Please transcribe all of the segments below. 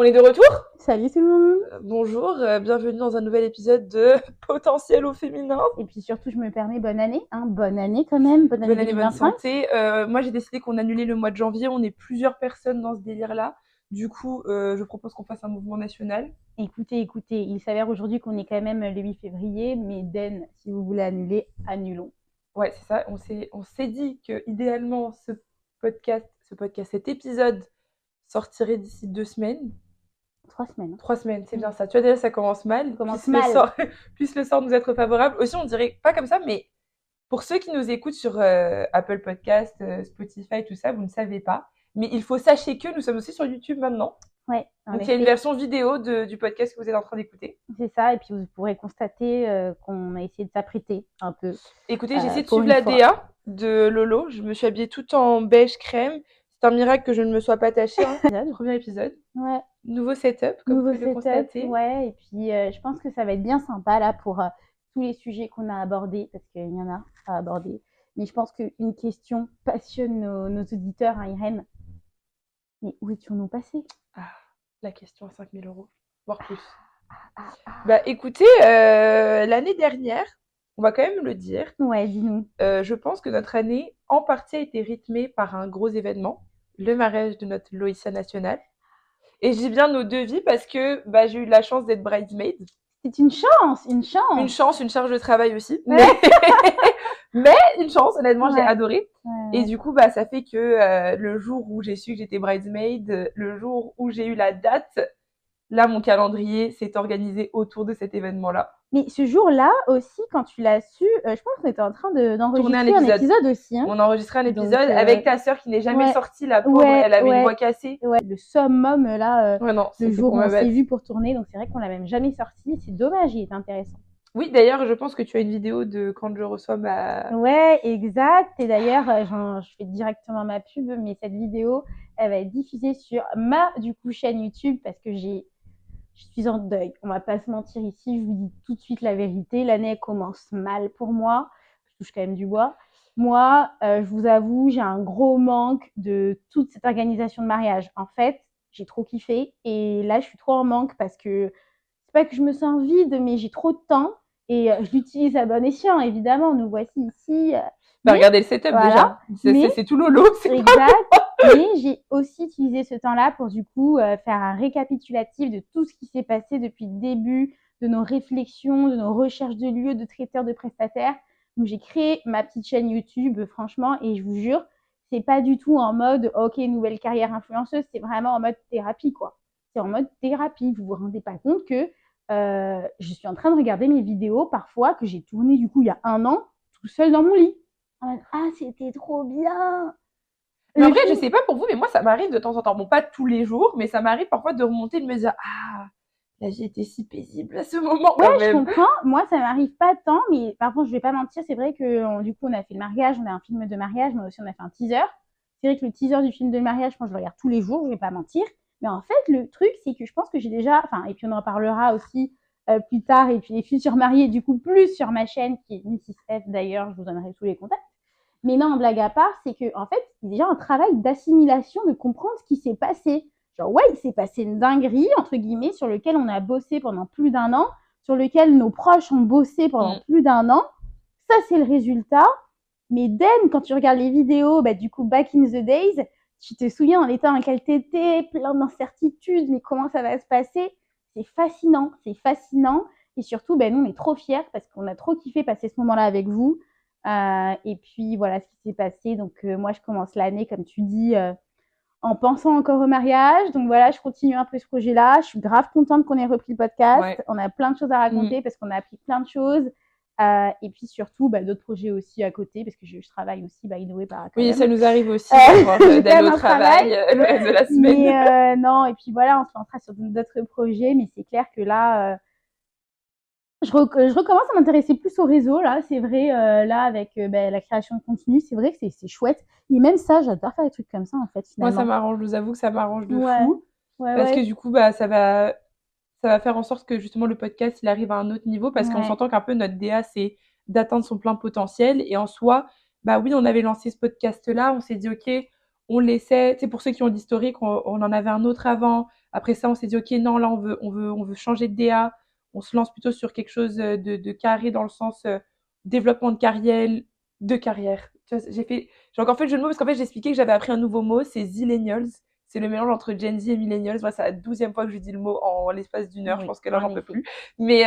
On est de retour. Salut tout le monde. Bonjour, bienvenue dans un nouvel épisode de Potentiel au féminin. Et puis surtout, je me permets, bonne année, bonne année quand même, bonne année Bonne 2025. santé. Moi, j'ai décidé qu'on annulait le mois de janvier. On est plusieurs personnes dans ce délire-là. Du coup, je propose qu'on fasse un mouvement national. Écoutez, il s'avère aujourd'hui qu'on est quand même le 8 février, mais Den, si vous voulez annuler, annulons. Ouais, c'est ça. On s'est dit que idéalement, cet épisode sortirait d'ici 2 semaines. 3 semaines. 3 semaines, c'est bien ça. Tu vois, déjà, ça commence mal. Plus le sort nous être favorable. Aussi, on dirait pas comme ça, mais pour ceux qui nous écoutent sur Apple Podcast, Spotify, tout ça, vous ne savez pas. Mais il faut sachez que nous sommes aussi sur YouTube maintenant. Ouais. Donc, il y a une version vidéo du podcast que vous êtes en train d'écouter. C'est ça, et puis vous pourrez constater qu'on a essayé de s'apprêter un peu. Écoutez, j'ai essayé de suivre la DA de Lolo. Je me suis habillée tout en beige crème. C'est un miracle que je ne me sois pas tachée. Premier épisode. Ouais. Nouveau setup, comme vous pouvez le constater. Ouais, et puis je pense que ça va être bien sympa là pour tous les sujets qu'on a abordés, parce qu'il y en a à aborder. Mais je pense qu'une question passionne nos auditeurs, hein, Irène. Mais où étions-nous passés ? La question à 5 000 €, voire plus. Bah écoutez, l'année dernière, on va quand même le dire. Ouais, dis-nous. Je pense que notre année, en partie, a été rythmée par un gros événement, le mariage de notre Loïssa nationale. Et je dis bien nos deux vies parce que j'ai eu la chance d'être bridesmaid. C'est une chance. Une charge de travail aussi. Mais une chance, honnêtement, j'ai adoré. Et du coup, ça fait que le jour où j'ai su que j'étais bridesmaid, le jour où j'ai eu la date, là, mon calendrier s'est organisé autour de cet événement-là. Mais ce jour-là aussi, quand tu l'as su, je pense qu'on était en train d'enregistrer un épisode aussi. Hein. On a enregistré un épisode avec ta sœur qui n'est jamais sortie, la pauvre, elle avait une voix cassée. Ouais, le summum là, le jour où on s'est vu pour tourner, donc c'est vrai qu'on l'a même jamais sorti. C'est dommage, il est intéressant. Oui, d'ailleurs, je pense que tu as une vidéo de quand je reçois ma... Ouais, exact. Et d'ailleurs, je fais directement ma pub, mais cette vidéo, elle va être diffusée sur ma, chaîne YouTube parce que je suis en deuil. On va pas se mentir ici, je vous dis tout de suite la vérité. L'année commence mal pour moi. Je touche quand même du bois. Moi, je vous avoue, j'ai un gros manque de toute cette organisation de mariage. En fait, j'ai trop kiffé et là, je suis trop en manque parce que c'est pas que je me sens vide, mais j'ai trop de temps et je l'utilise à bon escient, évidemment. Nous voici ici. Regardez le setup déjà. C'est tout Lolo. Exact. Mais j'ai aussi utilisé ce temps-là pour du coup faire un récapitulatif de tout ce qui s'est passé depuis le début, de nos réflexions, de nos recherches de lieux, de traiteurs, de prestataires. Donc j'ai créé ma petite chaîne YouTube, franchement, et je vous jure, c'est pas du tout en mode ok, nouvelle carrière influenceuse, c'est vraiment en mode thérapie, quoi. C'est en mode thérapie. Vous vous rendez pas compte que je suis en train de regarder mes vidéos parfois que j'ai tournées du coup il y a 1 an, tout seul dans mon lit. C'était trop bien. Mais après, je sais pas pour vous, mais moi, ça m'arrive de temps en temps. Bon, pas tous les jours, mais ça m'arrive parfois de remonter et de me dire la vie était si paisible à ce moment. Ouais, je comprends. Moi, ça m'arrive pas tant, mais par contre, je vais pas mentir, c'est vrai que du coup, on a fait le mariage, on a un film de mariage, mais aussi on a fait un teaser. C'est vrai que le teaser du film de mariage, moi, je le regarde tous les jours, je vais pas mentir. Mais en fait, le truc, c'est que je pense que j'ai déjà, et puis on en parlera aussi plus tard, et puis les futurs mariés, du coup, plus sur ma chaîne, qui est Mrs F d'ailleurs, je vous donnerai tous les contacts. Mais non, blague à part, c'est que en fait, il y a déjà un travail d'assimilation, de comprendre ce qui s'est passé. Genre, ouais, il s'est passé une dinguerie, entre guillemets, sur lequel on a bossé pendant plus d'1 an, sur lequel nos proches ont bossé pendant plus d'1 an. Ça, c'est le résultat. Mais quand tu regardes les vidéos, du coup, back in the days, tu te souviens dans l'état dans lequel t'étais, plein d'incertitudes, mais comment ça va se passer ? C'est fascinant. Et surtout, nous, on est trop fiers parce qu'on a trop kiffé passer ce moment-là avec vous. Et puis, voilà ce qui s'est passé. Donc, moi, je commence l'année, comme tu dis, en pensant encore au mariage. Donc, voilà, je continue un peu ce projet-là. Je suis grave contente qu'on ait repris le podcast. Ouais. On a plein de choses à raconter parce qu'on a appris plein de choses. Et puis surtout d'autres projets aussi à côté parce que je travaille aussi Innoé par quand oui même. Ça nous arrive aussi d'aller au travail le reste de la semaine. Mais non, et puis voilà, on se lancera sur d'autres projets, mais c'est clair que là je recommence à m'intéresser plus au réseau là, c'est vrai, là avec la création de contenu, c'est vrai que c'est chouette. Et même ça, j'adore faire des trucs comme ça en fait finalement. Moi ça m'arrange, je vous avoue que ça m'arrange de fou parce que du coup ça va faire en sorte que justement le podcast il arrive à un autre niveau parce qu'on s'entend qu'un peu notre DA c'est d'atteindre son plein potentiel et en soi oui on avait lancé ce podcast là, on s'est dit ok on laissait, tu sais, pour ceux qui ont l'historique, on en avait un autre avant. Après ça, on s'est dit, OK, non, là, on veut changer de DA. On se lance plutôt sur quelque chose de carré dans le sens développement de carrière. Tu vois, j'ai encore fait le jeu de mots parce qu'en fait, j'ai expliqué que j'avais appris un nouveau mot, c'est Zillennials. C'est le mélange entre Gen Z et Millennials. Moi, c'est la 12e fois que je dis le mot en l'espace d'une heure. Je Oui, pense que là, en j'en peux effet. plus. Mais,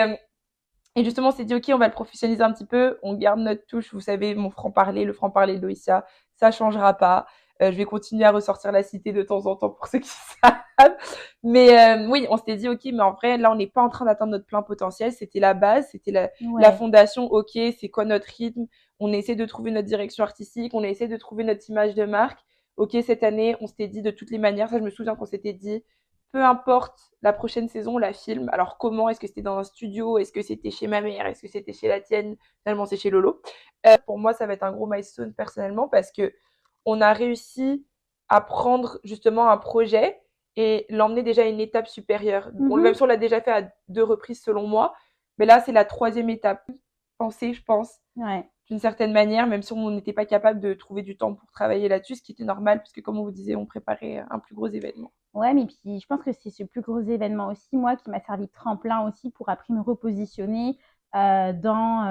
et justement, on s'est dit, OK, on va le professionnaliser un petit peu. On garde notre touche. Vous savez, mon franc-parler, le franc-parler de Loïcia, ça changera pas. Je vais continuer à ressortir la cité de temps en temps pour ceux qui savent. Mais oui, on s'était dit, OK, mais en vrai, là, on n'est pas en train d'atteindre notre plein potentiel. C'était la base, c'était la Ouais. fondation. OK, c'est quoi notre rythme? On essaie de trouver notre direction artistique. On essaie de trouver notre image de marque. OK, cette année, on s'était dit de toutes les manières, ça, je me souviens qu'on s'était dit, peu importe la prochaine saison, on la filme. Alors comment? Est-ce que c'était dans un studio? Est-ce que c'était chez ma mère? Est-ce que c'était chez la tienne? Finalement, c'est chez Lolo. Pour moi, ça va être un gros milestone personnellement parce que on a réussi à prendre justement un projet et l'emmener déjà à une étape supérieure. Même si on l'a déjà fait à 2 reprises selon moi, mais là, c'est la 3e étape. Pensée, je pense, Ouais. d'une certaine manière, même si on n'était pas capable de trouver du temps pour travailler là-dessus, ce qui était normal, puisque comme on vous disait, on préparait un plus gros événement. Ouais, mais puis je pense que c'est ce plus gros événement aussi, moi, qui m'a servi de tremplin aussi pour après me repositionner dans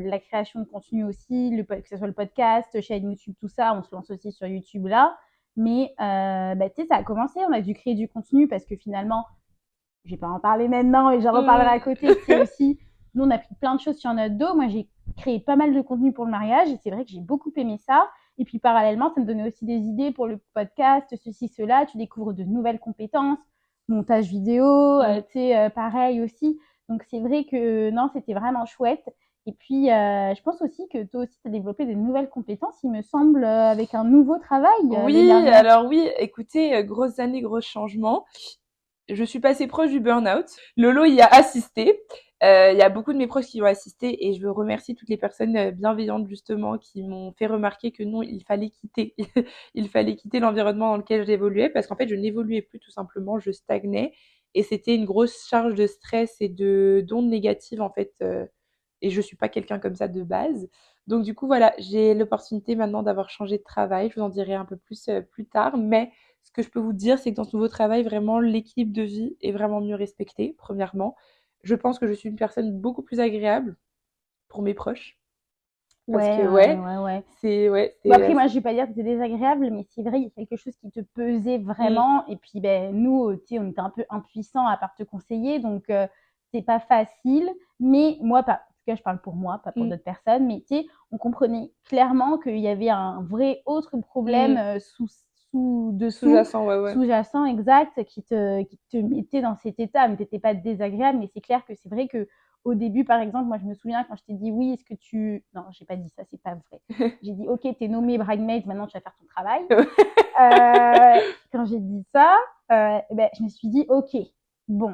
la création de contenu aussi, que ce soit le podcast, chaîne YouTube, tout ça. On se lance aussi sur YouTube là. Mais bah, tu sais, ça a commencé, on a dû créer du contenu parce que finalement, je vais pas en parler maintenant et j'en reparlerai à côté. C'est aussi, nous, on a pris plein de choses sur notre dos. Moi, j'ai créé pas mal de contenu pour le mariage et c'est vrai que j'ai beaucoup aimé ça. Et puis, parallèlement, ça me donnait aussi des idées pour le podcast, ceci, cela. Tu découvres de nouvelles compétences, montage vidéo, tu sais, pareil aussi. Donc, c'est vrai que non, c'était vraiment chouette. Et puis, je pense aussi que toi aussi, tu as développé des nouvelles compétences, il me semble, avec un nouveau travail l'année Oui, dernière. alors oui, écoutez, grosses années, gros changements. Je suis passée proche du burn-out. Lolo y a assisté. Il y a beaucoup de mes proches qui y ont assisté et je veux remercier toutes les personnes bienveillantes justement qui m'ont fait remarquer que non, il fallait quitter. Il fallait quitter l'environnement dans lequel j'évoluais parce qu'en fait, je n'évoluais plus tout simplement, je stagnais et c'était une grosse charge de stress et d'ondes négatives en fait. Et je suis pas quelqu'un comme ça de base. Donc du coup, voilà, j'ai l'opportunité maintenant d'avoir changé de travail. Je vous en dirai un peu plus plus tard, mais ce que je peux vous dire, c'est que dans ce nouveau travail, vraiment, l'équilibre de vie est vraiment mieux respecté, premièrement. Je pense que je suis une personne beaucoup plus agréable pour mes proches. Parce Ouais, que, ouais, ouais. Bon, c'est... après, moi, je vais pas dire que c'était désagréable, mais c'est vrai, il y a quelque chose qui te pesait Mm, vraiment. Et puis, ben, nous, tu sais, on était un peu impuissants à part te conseiller, donc c'est pas facile. Mais moi, pas, en tout cas, je parle pour moi, pas pour mm, d'autres personnes. Mais tu sais, on comprenait clairement qu'il y avait un vrai autre problème mm. sous-dessous, Sous-jacent, ouais, ouais. sous-jacent exact, qui te mettait dans cet état. Mais t'étais pas désagréable, mais c'est clair que c'est vrai que au début, par exemple, moi, je me souviens quand je t'ai dit oui, est-ce que tu. Non, j'ai pas dit ça, c'est pas vrai. J'ai dit ok, t'es nommé bridesmaid, maintenant tu vas faire ton travail. Quand j'ai dit ça, ben, je me suis dit ok, bon.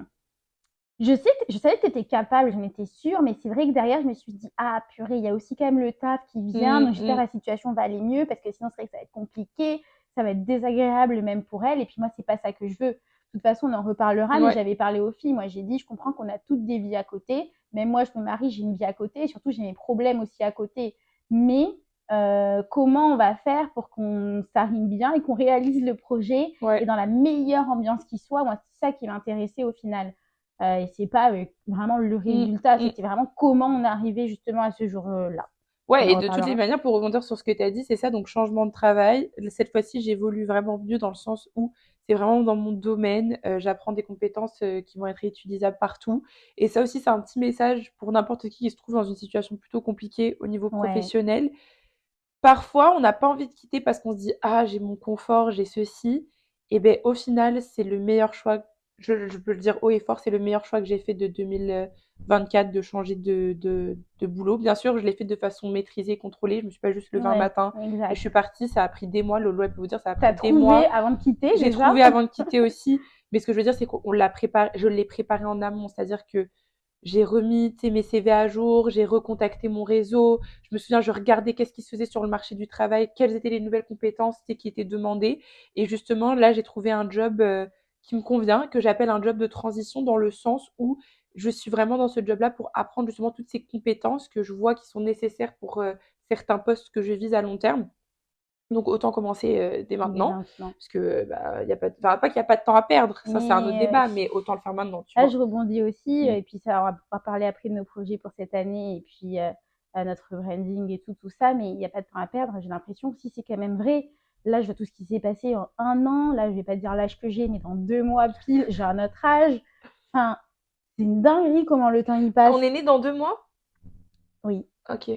Je savais que tu étais capable, j'en étais sûre, mais c'est vrai que derrière, je me suis dit ah purée, il y a aussi quand même le taf qui vient, Mm, donc j'espère que mm. la situation va aller mieux parce que sinon, c'est vrai que ça va être compliqué, ça va être désagréable même pour elle, et puis moi, c'est pas ça que je veux. De toute façon, on en reparlera, mais Ouais. j'avais parlé aux filles. Moi, j'ai dit, je comprends qu'on a toutes des vies à côté. Même moi, je me marie, j'ai une vie à côté. Et surtout, j'ai mes problèmes aussi à côté. Mais comment on va faire pour qu'on s'arrime bien et qu'on réalise le projet et Ouais. dans la meilleure ambiance qui soit? Moi, c'est ça qui m'intéressait au final. Et c'est pas vraiment le Mm, résultat, mm. c'était vraiment comment on est arrivé justement à ce jour-là. On Ouais, en et de toutes les reparlera. manières, pour rebondir sur ce que tu as dit, c'est ça, donc changement de travail. Cette fois-ci, j'évolue vraiment mieux dans le sens où c'est vraiment dans mon domaine, j'apprends des compétences qui vont être utilisables partout. Et ça aussi, c'est un petit message pour n'importe qui se trouve dans une situation plutôt compliquée au niveau Ouais, professionnel. Parfois, on n'a pas envie de quitter parce qu'on se dit ah, j'ai mon confort, j'ai ceci. Et ben au final, c'est le meilleur choix. Je peux le dire haut et fort, c'est le meilleur choix que j'ai fait de 2024 de changer de boulot. Bien sûr, je l'ai fait de façon maîtrisée, contrôlée. Je me suis pas juste levée un ouais, matin et je exact. suis partie. Ça a pris des mois. Lolo, elle peut vous dire, ça a T'as pris des trouvé mois. avant de quitter J'ai déjà? trouvé avant de quitter aussi. Mais ce que je veux dire, c'est qu'on l'a préparé, je l'ai préparé en amont. C'est-à-dire que j'ai remis mes CV à jour, j'ai recontacté mon réseau. Je me souviens, je regardais qu'est-ce qui se faisait sur le marché du travail, quelles étaient les nouvelles compétences qui étaient demandées. Et justement, là, j'ai trouvé un job qui me convient, que j'appelle un job de transition dans le sens où je suis vraiment dans ce job-là pour apprendre justement toutes ces compétences que je vois qui sont nécessaires pour certains postes que je vise à long terme. Donc autant commencer dès maintenant, Maintenant. parce que y a pas, enfin, pas qu'il n'y a pas de temps à perdre, ça c'est un autre débat, mais autant le faire maintenant, tu là, vois. je rebondis aussi, et puis ça, on va pouvoir parler après de nos projets pour cette année, et puis à notre branding et tout ça, mais il n'y a pas de temps à perdre. J'ai l'impression que si c'est quand même vrai, là, je vois tout ce qui s'est passé en 1 an, là, je vais pas dire l'âge que j'ai, mais dans 2 mois pile, j'ai un autre âge. Enfin, c'est une dinguerie comment le temps y passe. On est né dans 2 mois? Oui. Ok.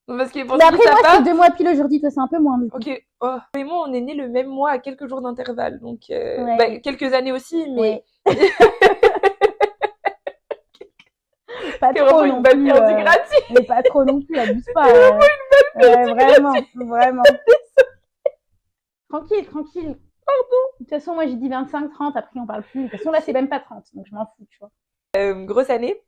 Parce que pour Mais ceux qui après, moi, savent c'est 2 mois pile aujourd'hui, toi, c'est un peu moins. Du coup. Ok. Oh. Mais moi, on est né le même mois à quelques jours d'intervalle, donc Ouais. quelques années aussi, mais Ouais. Pas c'est trop vraiment non une balle plus, perdue gratuite. mais pas trop non plus, abuse pas. C'est vraiment une balle perdue Vraiment, gratuite. vraiment. Tranquille, tranquille. Pardon. De toute façon, moi, j'ai dit 25, 30, après, on parle plus. De toute façon, là, c'est même pas 30, donc je m'en fous, tu vois. Grosse année.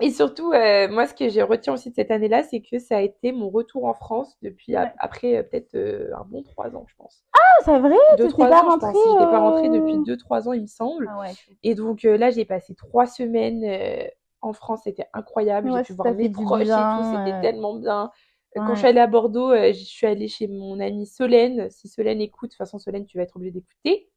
Et surtout, moi, ce que j'ai retenu aussi de cette année-là, c'est que ça a été mon retour en France depuis après peut-être un bon 3 ans, je pense. Ah, c'est vrai? 2-3 pas ans, rentrée, je pense. Si j'étais pas rentrée depuis 2-3 ans, il me semble. Ah ouais. Et donc là, j'ai passé 3 semaines en France, c'était incroyable. Ouais, J'ai pu ça voir t'a fait mes du proches et tout, bien. c'était tellement bien. Quand je suis Ouais. allée à Bordeaux, je suis allée chez mon amie Solène. Si Solène écoute, de toute façon, Solène, tu vas être obligée d'écouter.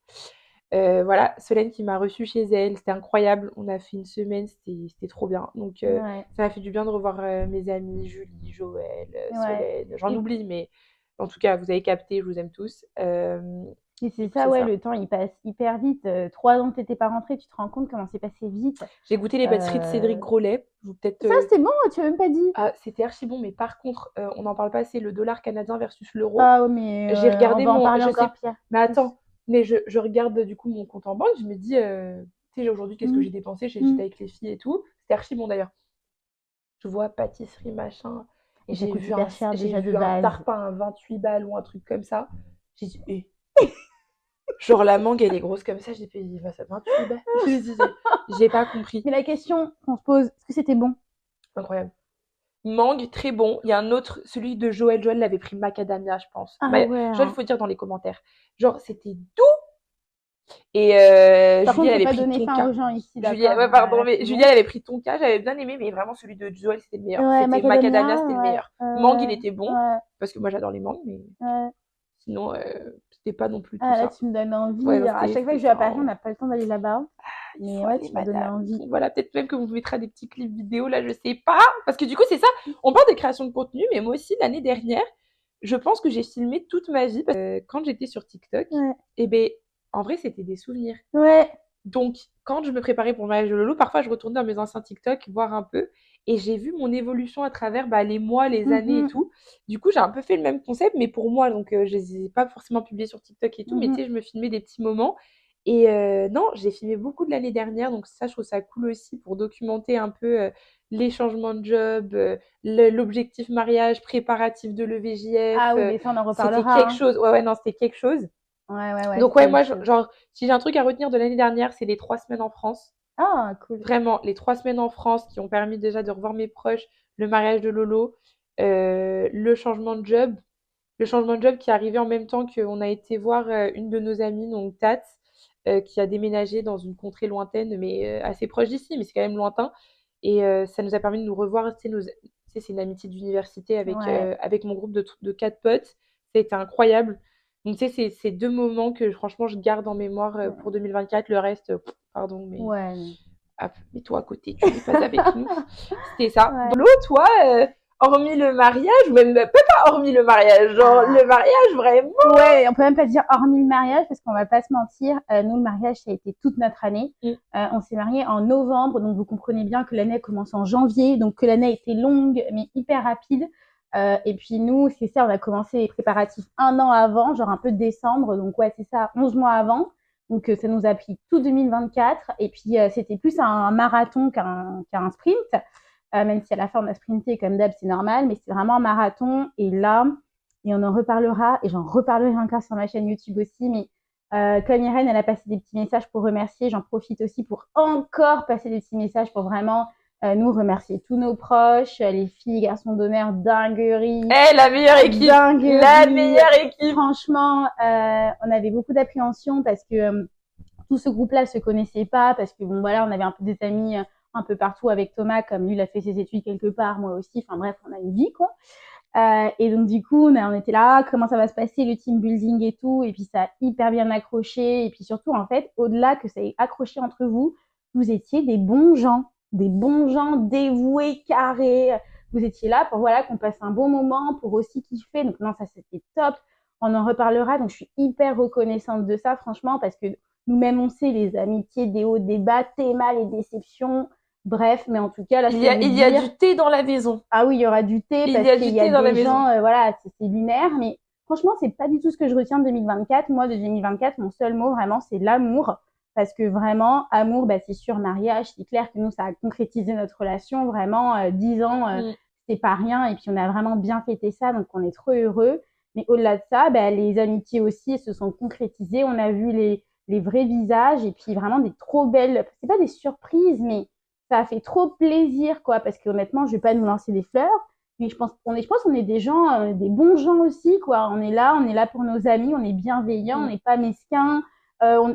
Voilà, Solène qui m'a reçue chez elle, c'était incroyable. On a fait une semaine, c'était trop bien. Donc Ouais. ça m'a fait du bien de revoir mes amis, Julie, Joël, Ouais. Solène. J'en Et, oublie, mais en tout cas, vous avez capté, je vous aime tous. et c'est Du coup, ça, c'est ouais, ça. le temps, il passe hyper vite. 3 ans que t'étais pas rentrée, tu te rends compte comment c'est passé vite. J'ai goûté les pâtisseries de Cédric Euh, Grolet. Vous peut-être. Ça, c'était bon, tu m'as même pas dit. Ah, c'était archi bon, mais par contre, on n'en parle pas assez. Le dollar canadien versus l'euro. Ah, mais J'ai on regardé va en mon, parler je sais, encore, Pierre. mais attends, mais je regarde du coup mon compte en banque. Je me dis, tu sais, aujourd'hui, qu'est-ce que j'ai dépensé? J'étais avec les filles et tout. C'était archi bon d'ailleurs. Je vois pâtisserie machin, et Ça coûte hyper cher déjà de j'ai vu un base. tarpin à 28 balles ou un truc comme ça. J'ai dit, genre la mangue elle est grosse comme ça. J'ai payé 28 balles. J'ai pas compris. Mais la question qu'on se pose, est-ce que c'était bon? Incroyable. Mangue, très bon. Il y a un autre, celui de Joël. Joël l'avait pris macadamia, je pense. Ah ouais. Joël, faut dire dans les commentaires. Genre, c'était doux. Et Par Julie, contre, elle faut avait pas pris donner faim tonka. aux gens ici, Julie, d'accord? ouais, pardon, Là, mais c'est Julie, bon. elle avait pris tonka. J'avais bien aimé, mais vraiment celui de Joël, c'était le meilleur. Ouais, C'était macadamia, c'était le ouais. meilleur. Mangue, il était bon, Ouais. parce que moi j'adore les mangues, mais Ouais. sinon, c'était pas non plus tout Ah, là, ça. tu me donnes envie. Ouais, non, À chaque fois que je vais à Paris, on n'a pas le temps d'aller là-bas. il Mais faut ouais, aller, tu m'as donné madame. envie. Donc, voilà, peut-être même que vous mettrez des petits clips vidéo, là, je sais pas. Parce que du coup, c'est ça. On parle de création de contenu, mais moi aussi, l'année dernière, je pense que j'ai filmé toute ma vie. Parce que quand j'étais sur TikTok, et ben, en vrai, c'était des souvenirs. Ouais. Donc, quand je me préparais pour le mariage de Lolo, parfois je retournais dans mes anciens TikTok, voir un peu, et j'ai vu mon évolution à travers les mois, les années et tout. Du coup, j'ai un peu fait le même concept, mais pour moi, donc je les ai pas forcément publiés sur TikTok et tout, mais tu sais, je me filmais des petits moments. Et non, j'ai filmé beaucoup de l'année dernière, donc ça, je trouve ça cool aussi pour documenter un peu les changements de job, l'objectif mariage, préparatif de l'EVJF. Ah oui, mais ça, on en C'était reparlera. quelque chose. Ouais, non, c'était quelque chose. Ouais. Donc ouais, moi, genre, si j'ai un truc à retenir de l'année dernière, c'est les 3 semaines en France. Ah, cool. Vraiment, les 3 semaines en France qui ont permis déjà de revoir mes proches, le mariage de Lolo, le changement de job. Le changement de job qui est arrivé en même temps qu'on a été voir une de nos amies, donc Tat, qui a déménagé dans une contrée lointaine, mais assez proche d'ici, mais c'est quand même lointain. Et ça nous a permis de nous revoir. Tu sais, c'est une amitié d'université avec mon groupe de 4 potes. Ça a été incroyable. Donc, tu sais, c'est 2 moments que franchement, je garde en mémoire pour 2024. Le reste, pardon, mais mets-toi à côté, tu n'es pas avec nous. C'était ça. Donc, Lolo, toi, hormis le mariage, ou même pas hormis le mariage, genre le mariage vraiment. Ouais, on peut même pas dire hormis le mariage parce qu'on va pas se mentir. Nous, le mariage, ça a été toute notre année. On s'est mariés en novembre, donc vous comprenez bien que l'année commence en janvier, donc que l'année a été longue mais hyper rapide. Et puis nous, c'est ça, on a commencé les préparatifs 1 an avant, genre un peu décembre, donc ouais, c'est ça, 11 mois avant. Donc ça nous a pris tout 2024. Et puis c'était plus un marathon qu'un sprint. Même si à la fin on a sprinté comme d'hab, c'est normal, mais c'est vraiment un marathon. Et là, et on en reparlera, et j'en reparlerai encore sur ma chaîne YouTube aussi, mais comme Irène, elle a passé des petits messages pour remercier, j'en profite aussi pour encore passer des petits messages pour vraiment nous remercier tous nos proches, les filles, garçons d'honneur, dinguerie. La meilleure équipe. Dinguerie. La meilleure équipe. Franchement, on avait beaucoup d'appréhension parce que tout ce groupe-là se connaissait pas, parce que bon voilà, on avait un peu des amis un peu partout avec Thomas, comme lui il a fait ses études quelque part, moi aussi, enfin bref, on a une vie quoi. Et donc, du coup, on était là, comment ça va se passer, le team building et tout. Et puis, ça a hyper bien accroché. Et puis, surtout, en fait, au-delà que ça ait accroché entre vous, vous étiez des bons gens dévoués, carrés. Vous étiez là pour, voilà, qu'on passe un bon moment, pour aussi kiffer. Donc, non, ça, c'était top. On en reparlera. Donc, je suis hyper reconnaissante de ça, franchement, parce que nous-mêmes, on sait les amitiés, des hauts, des bas, tes mal, les déceptions. Bref, mais en tout cas, là, il y a du thé dans la maison. Ah oui, il y aura du thé parce qu'il y a des gens, voilà, c'est lunaire. Mais franchement, c'est pas du tout ce que je retiens de 2024. Moi, de 2024, mon seul mot, vraiment, c'est l'amour. Parce que vraiment, amour, bah, c'est sûr, mariage, c'est clair que nous, ça a concrétisé notre relation. Vraiment, 10 ans, c'est pas rien. Et puis, on a vraiment bien fêté ça, donc on est trop heureux. Mais au-delà de ça, bah, les amitiés aussi se sont concrétisées. On a vu les vrais visages et puis vraiment des trop belles, c'est pas des surprises, mais ça a fait trop plaisir, quoi, parce que honnêtement, je vais pas nous lancer des fleurs, mais je pense qu'on est des gens, des bons gens aussi, quoi. On est là pour nos amis, on est bienveillants, on n'est pas mesquins.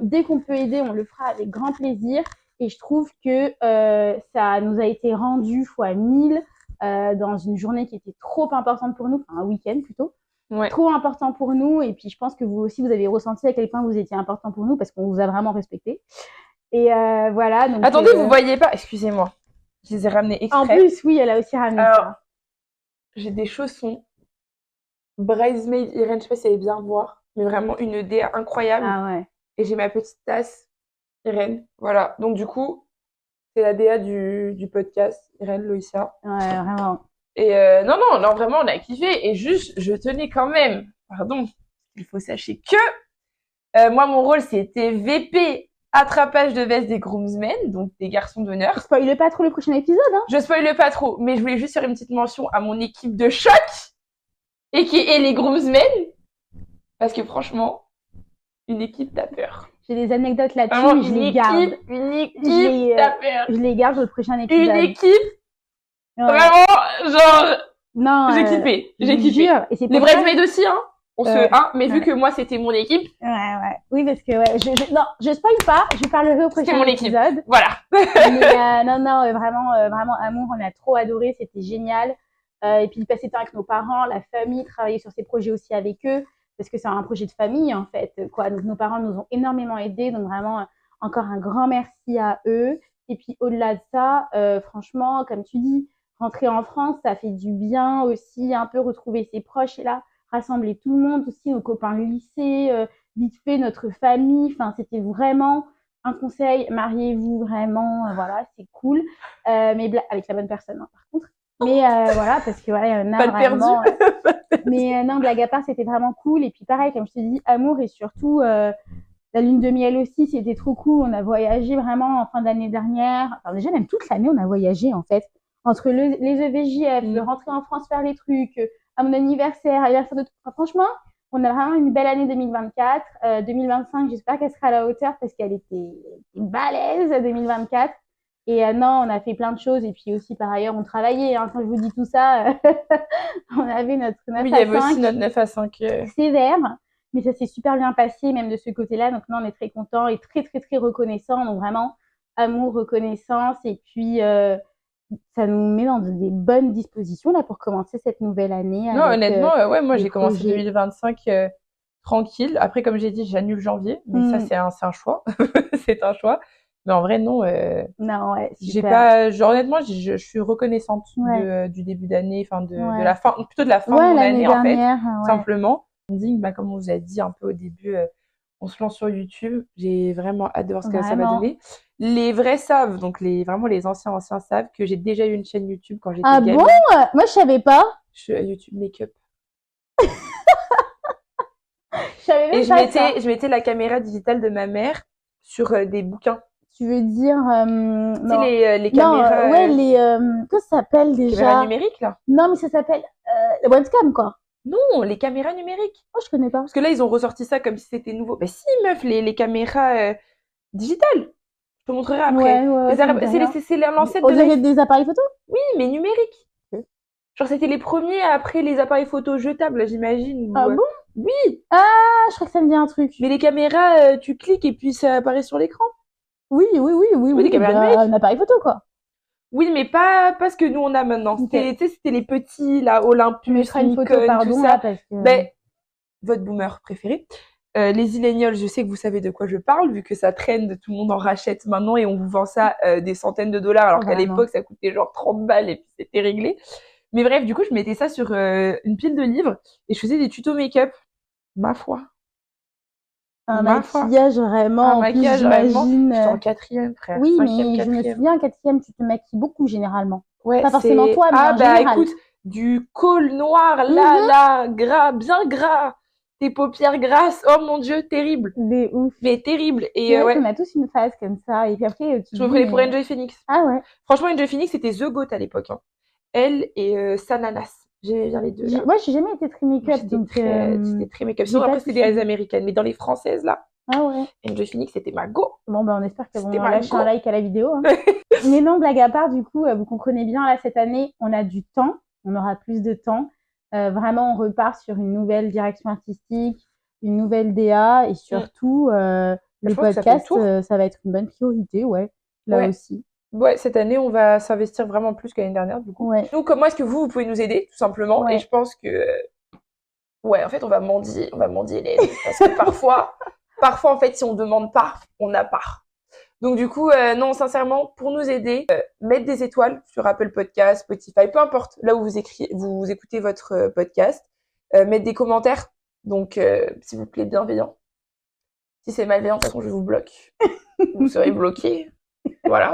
Dès qu'on peut aider, on le fera avec grand plaisir. Et je trouve que ça nous a été rendu fois 1000 dans une journée qui était trop importante pour nous, enfin un week-end plutôt. Ouais. Trop important pour nous. Et puis je pense que vous aussi, vous avez ressenti à quel point vous étiez important pour nous parce qu'on vous a vraiment respecté. Et voilà. Donc, attendez, vous voyez pas, excusez-moi. Je les ai ramenés exprès. En plus, oui, elle a aussi ramené ça. J'ai des chaussons Bridesmaid Irène, je sais pas si elle est bien voir, mais vraiment une DA incroyable. Ah ouais. Et j'ai ma petite tasse Irène. Voilà. Donc du coup, c'est la DA du podcast Irène Loïcia. Ouais, vraiment. Et non, vraiment, on a kiffé. Et juste, je tenais quand même, pardon, il faut sachez que moi, mon rôle, c'était VP attrapage de veste des groomsmen, donc des garçons d'honneur. Je spoile pas trop le prochain épisode, hein. Je spoile pas trop, mais je voulais juste faire une petite mention à mon équipe de choc, et qui est les groomsmen, parce que franchement, une équipe t'as peur. J'ai des anecdotes là-dessus, mais je les garde. Une équipe t'as peur. Je les garde pour le prochain épisode. Une équipe, vraiment, genre, non, j'ai kiffé. Les bridesmaids aussi, hein. Mais vu que moi c'était mon équipe. Ouais. Oui, parce que non, je spoil pas, je parlerai au prochain épisode. Voilà. Mais non, vraiment amour, on a trop adoré, c'était génial. Et puis de passer du temps avec nos parents, la famille, travailler sur ces projets aussi avec eux, parce que c'est un projet de famille en fait, quoi. Donc nos parents nous ont énormément aidés, donc vraiment encore un grand merci à eux. Et puis au-delà de ça, franchement, comme tu dis, rentrer en France, ça fait du bien aussi, un peu retrouver ses proches et là. Rassembler tout le monde, aussi nos copains de lycée, vite fait notre famille. Enfin, c'était vraiment un conseil. Mariez-vous vraiment, voilà, c'est cool. Mais avec la bonne personne, hein, par contre. Mais voilà, parce que voilà, pas vraiment. Mais non, blague à part, c'était vraiment cool. Et puis pareil, comme je te dis, amour et surtout la lune de miel aussi, c'était trop cool. On a voyagé vraiment en fin d'année dernière. Enfin, déjà même toute l'année, on a voyagé en fait entre les EVJF, de rentrer en France faire les trucs. À mon anniversaire de tout. Enfin, franchement, on a vraiment une belle année 2024. 2025, j'espère qu'elle sera à la hauteur parce qu'elle était balèze 2024. Et non, on a fait plein de choses. Et puis aussi, par ailleurs, on travaillait. Hein. Quand je vous dis tout ça, on avait notre 9 à 5. Oui, il y avait aussi notre 9 à 5. Sévère. Mais ça s'est super bien passé, même de ce côté-là. Donc, non, on est très contents et très, très, très reconnaissants. Donc, vraiment, amour, reconnaissance. Et puis... ça nous met dans des bonnes dispositions là pour commencer cette nouvelle année. Non, honnêtement, moi j'ai commencé 2025 tranquille. Après, comme j'ai dit, j'annule janvier, mais ça c'est un choix, c'est un choix. Mais en vrai, non. Non, ouais. J'ai pas. Genre, honnêtement, je suis reconnaissante du début d'année, enfin de la fin, plutôt de la fin de mon année en fait, simplement. Comme on vous a dit un peu au début. On se lance sur YouTube. J'ai vraiment hâte de voir ce que ça va donner. Les vrais savent, donc vraiment les anciens savent que j'ai déjà eu une chaîne YouTube quand j'étais gamine. Ah bon? Moi, je savais pas. Je suis à YouTube Makeup. Je savais même pas ça. Je mettais la caméra digitale de ma mère sur des bouquins. Tu veux dire tu sais, les caméras... Non, comment ça s'appelle déjà? Les caméras numériques, là? Non, mais ça s'appelle la webcam, quoi. Non, les caméras numériques. Oh, je connais pas. Parce que là, ils ont ressorti ça comme si c'était nouveau. Mais si, meuf, les caméras digitales. Je te montrerai après. C'est l'ancêtre de l'iPhone. Des appareils photo? Oui, mais numériques. Genre, c'était les premiers après les appareils photo jetables, j'imagine. Ah bon? Oui. Ah, je crois que ça me dit un truc. Mais les caméras, tu cliques et puis ça apparaît sur l'écran. Oui. Les caméras numériques. Un appareil photo, quoi. Oui, mais pas ce que nous on a maintenant. Ok. C'était les petits, là, Olympus, Tu mettras une photo, Nikon, pardon, tout là, ça. parce que... Ben, votre boomer préféré. Les millennials, je sais que vous savez de quoi je parle, vu que ça traîne, tout le monde en rachète maintenant et on vous vend ça des centaines de dollars, alors qu'à Vraiment. l'époque, ça coûtait genre 30 balles et puis c'était réglé. Mais bref, du coup, je mettais ça sur une pile de livres et je faisais des tutos make-up. Ma foi. Un Ma foi. maquillage vraiment, Un en plus, maquillage, vraiment. j'imagine. J'étais en 4e, frère. Oui, 5e, mais je me 4e. souviens, en 4e, tu te maquilles beaucoup, généralement. Ouais, Pas forcément toi, mais ah, en bah, général. écoute, du col noir, là, Mhm. là, gras, bien gras. Tes paupières grasses. Oh mon Dieu, terrible. Des ouf. Mais terrible. Et C'est vrai ouais, qu'on a tous une phase comme ça. Et puis après, tu je te me dis, prenais pour mais... Enjoy Phoenix. Ah ouais. Franchement, Enjoy Phoenix, c'était The Goat à l'époque. Hein. Elle et Sananas. J'aimais bien les deux, là. Moi, j'ai jamais été très make-up, J'étais donc... très make-up. Sinon, j'ai pas après, c'était touché. des américaines. Mais dans les françaises, là, Ah ouais. Enjoy Phoenix, c'était ma go. Bon, ben, on espère qu'elles C'était vont ma lâcher un go. like à la vidéo. Hein. Mais non, blague à part, du coup, vous comprenez bien, là, cette année, on a du temps. On aura plus de temps. Vraiment, on repart sur une nouvelle direction artistique, une nouvelle DA et surtout, le Je pense que ça fait le podcast, tour. ça va être une bonne priorité, ouais. Là Ouais. aussi. Ouais, cette année, on va s'investir vraiment plus qu'année dernière, du coup. Ouais. Nous, comment est-ce que vous pouvez nous aider, tout simplement? Ouais. Et je pense que, ouais, en fait, on va mendier l'aide. Parce que parfois, en fait, si on demande pas, on n'a pas. Donc, du coup, non, sincèrement, pour nous aider, mettre des étoiles sur Apple Podcast, Spotify, peu importe, là où vous écoutez votre podcast, mettre des commentaires. Donc, s'il vous plaît, bienveillant. Si c'est malveillant, de toute façon, je vous bloque. Vous serez bloqué. Voilà.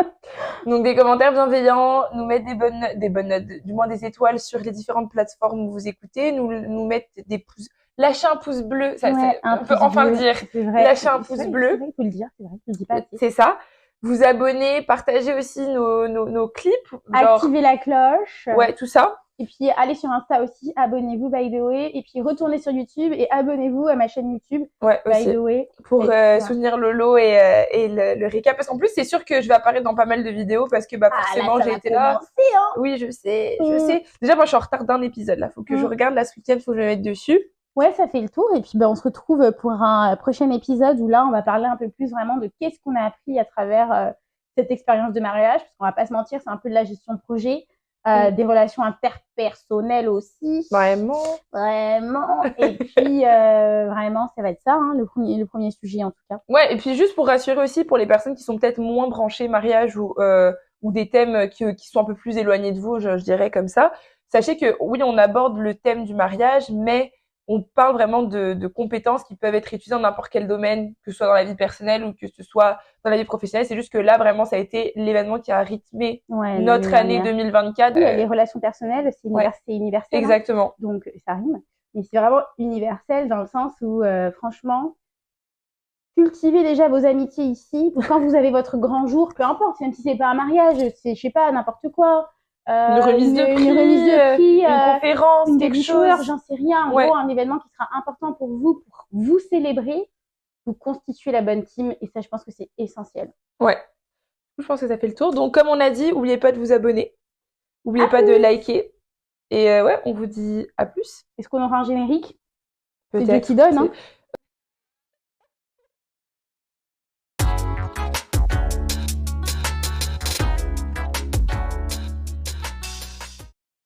Donc des commentaires bienveillants, nous mettre des bonnes notes, du moins des étoiles sur les différentes plateformes où vous écoutez, nous mettre des pouces, lâcher un pouce bleu, ça, Ouais, on peut enfin le dire, vrai. lâcher un pouce bleu. C'est vrai, il faut le dire, c'est vrai, tu le dis pas assez. C'est ça. Vous abonner, partager aussi nos clips. Genre, activer la cloche. Ouais, tout ça. Et puis, allez sur Insta aussi, abonnez-vous, by the way. Et puis, retournez sur YouTube et abonnez-vous à ma chaîne YouTube, Ouais, by aussi. the way. Pour soutenir Lolo et le récap. Parce qu'en plus, c'est sûr que je vais apparaître dans pas mal de vidéos parce que, bah, forcément, j'ai été là. Hein. Oui, je sais. Déjà, moi, je suis en retard d'un épisode, là. Faut que je regarde là ce week-end, faut que je me mette dessus. Ouais, ça fait le tour. Et puis, bah, on se retrouve pour un prochain épisode où là, on va parler un peu plus vraiment de qu'est-ce qu'on a appris à travers cette expérience de mariage. Parce qu'on va pas se mentir, c'est un peu de la gestion de projet. Des relations interpersonnelles aussi. Vraiment. Et puis, vraiment, ça va être ça, hein, le premier sujet en tout cas. Ouais, et puis juste pour rassurer aussi pour les personnes qui sont peut-être moins branchées mariage ou des thèmes qui sont un peu plus éloignés de vous, je dirais comme ça. Sachez que oui, on aborde le thème du mariage, mais on parle vraiment de compétences qui peuvent être utilisées dans n'importe quel domaine, que ce soit dans la vie personnelle ou que ce soit dans la vie professionnelle. C'est juste que là, vraiment, ça a été l'événement qui a rythmé notre année 2024. Les relations personnelles, c'est universel. Exactement. Hein, donc, ça rime. Mais c'est vraiment universel dans le sens où, franchement, cultivez déjà vos amitiés ici. Pour quand vous avez votre grand jour, peu importe, même si c'est pas un mariage, c'est, je sais pas, n'importe quoi. Une remise de prix, une conférence, une quelque chose, chose. J'en sais rien. En gros, un événement qui sera important pour vous célébrer, vous constituer la bonne team. Et ça, je pense que c'est essentiel. Ouais. Je pense que ça fait le tour. Donc, comme on a dit, n'oubliez pas de vous abonner. N'oubliez pas de liker. Et ouais, on vous dit à plus. Est-ce qu'on aura un générique? C'est Dieu qui donne, hein.